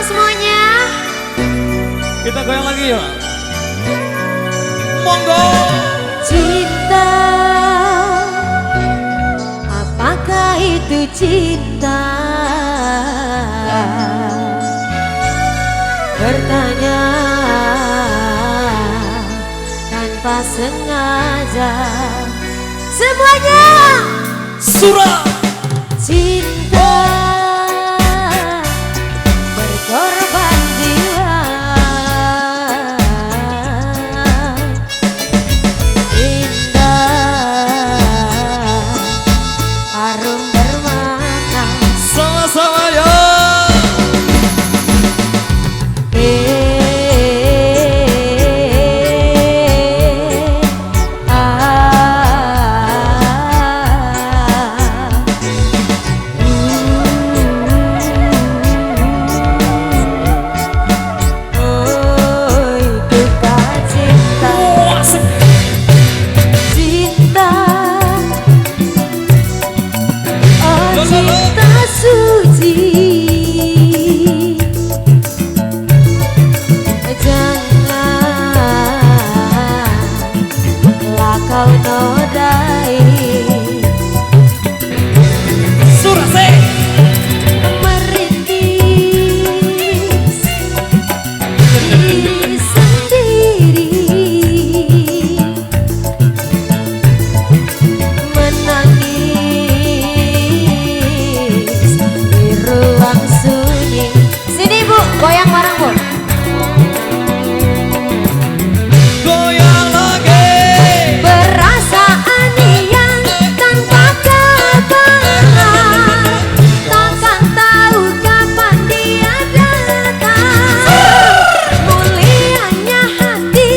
semuanya. Kita goyang lagi ya. Monggo. Cinta, apakah itu cinta? Bertanya tanpa sengaja. Semuanya Surah. cinta berkorban jiwa. Indah harum bermakna. Sama-sama ya. Cinta suci, janganlah kau nodai. Surah se. Merintis diri sendiri, menangis di ruang sunyi. Sini Bu, goyang bareng Bu. Goyang lagi. Perasaan yang tanpa kabaran, takkan tahu kapan dia datang. Mulianya hati,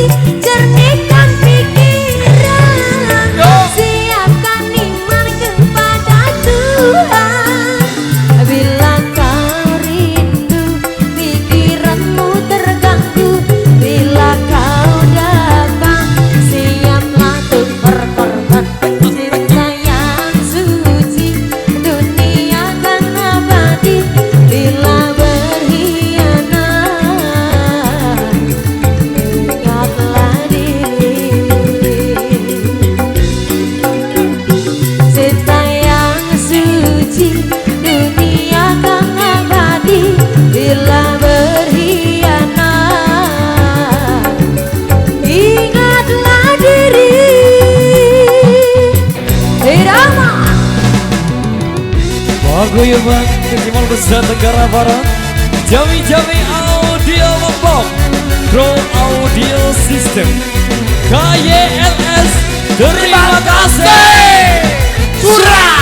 jernihkan pikiran, siapkan iman kepada Tuhan. Bila kau rindu, pikiranmu terganggu. Bila kau datang, siaplah untuk berkorban. Cinta yang suci, dunia akan abadi. Bila berkhianat, ingatlah diri. Cinta yang suci, dunia akan abadi. Bila berkhianat, ingatlah diri. Irama Paguyuban Kecimal Besar Tenggara Barat. Jami-Jami Audio Lombok. Pro Audio System. KYLS. Terima kasih. Surah.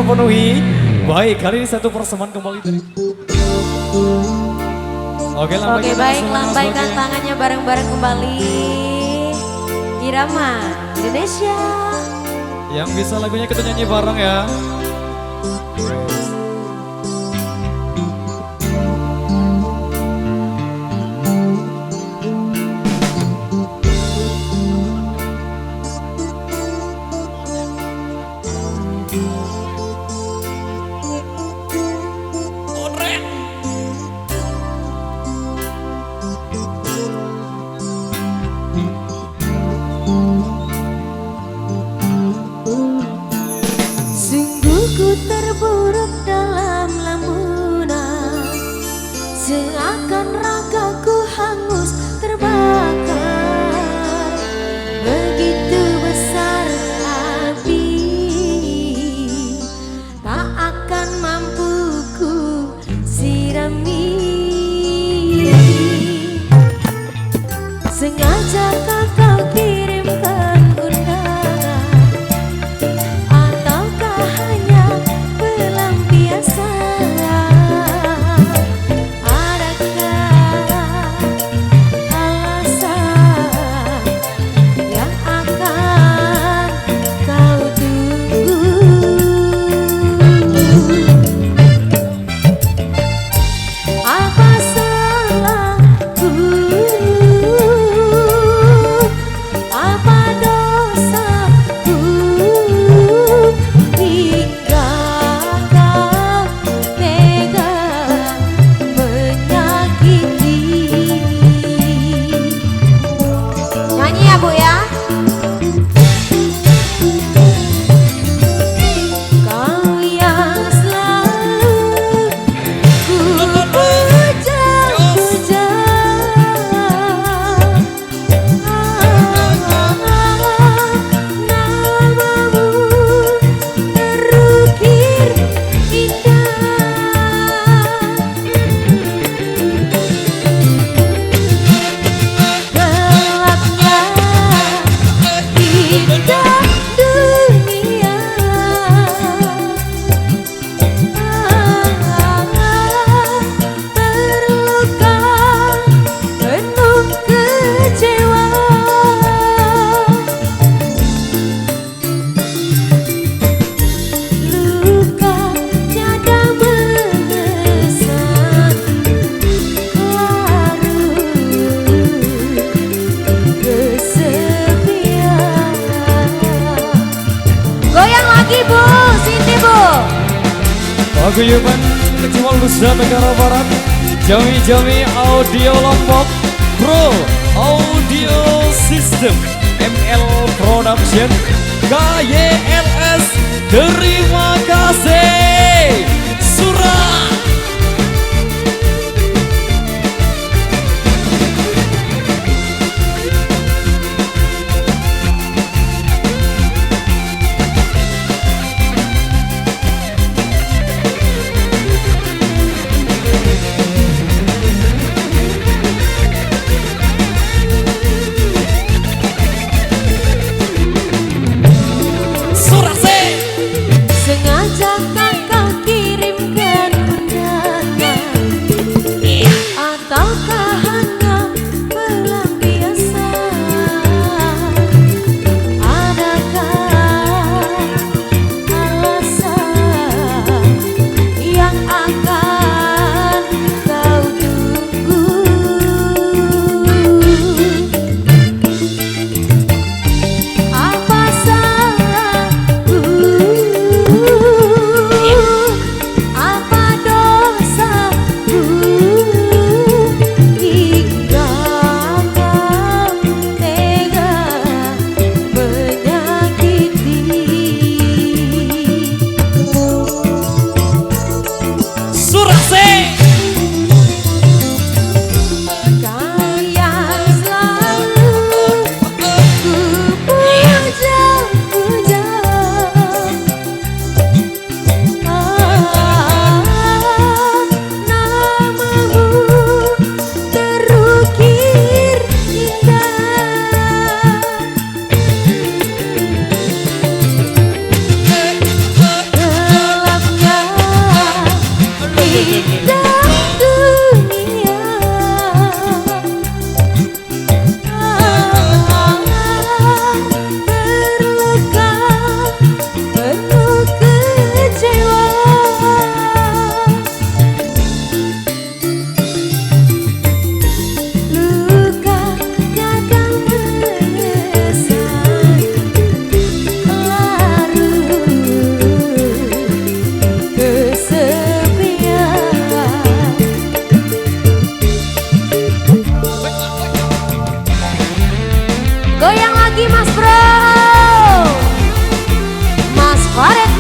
terpenuhi. Baik, kali ini satu persembahan kembali dari. Oke, Oke baik, lambaikan tangannya bareng-bareng kembali. Irama Indonesia. Yang bisa lagunya kita nyanyi bareng ya. Sungguh ku terburuk dalam lamunan, seakan ragaku hangus terbakar. Begitu besar api, tak akan mampu ku sirami. Sengaja kau kirimkan undangan, ataukah hanya pelampiasan? Adakah alasan yang akan kau tunggu? Apa salahku? Apa dosaku hingga kau tega menyakiti? Nyanyi ya Bu ya. Kau yang selalu ku puja-puja, namamu terukir indah. Gelapnya indah dunia, terluka penuh kecewa. Luka tiada mengesan, larut kesepian. Goyang lagi Bu, sini Bu. Paguyuban Kecamatan Nusa Tenggara Barat, Jami Audio Lombok, Pro Audio System, ML Production, KYLS. Terima kasih. Surah. Sengaja kau kirimkan undangan, Goyang lagi Mas Bro, Mas Farid.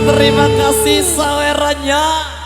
Terima kasih sawerannya.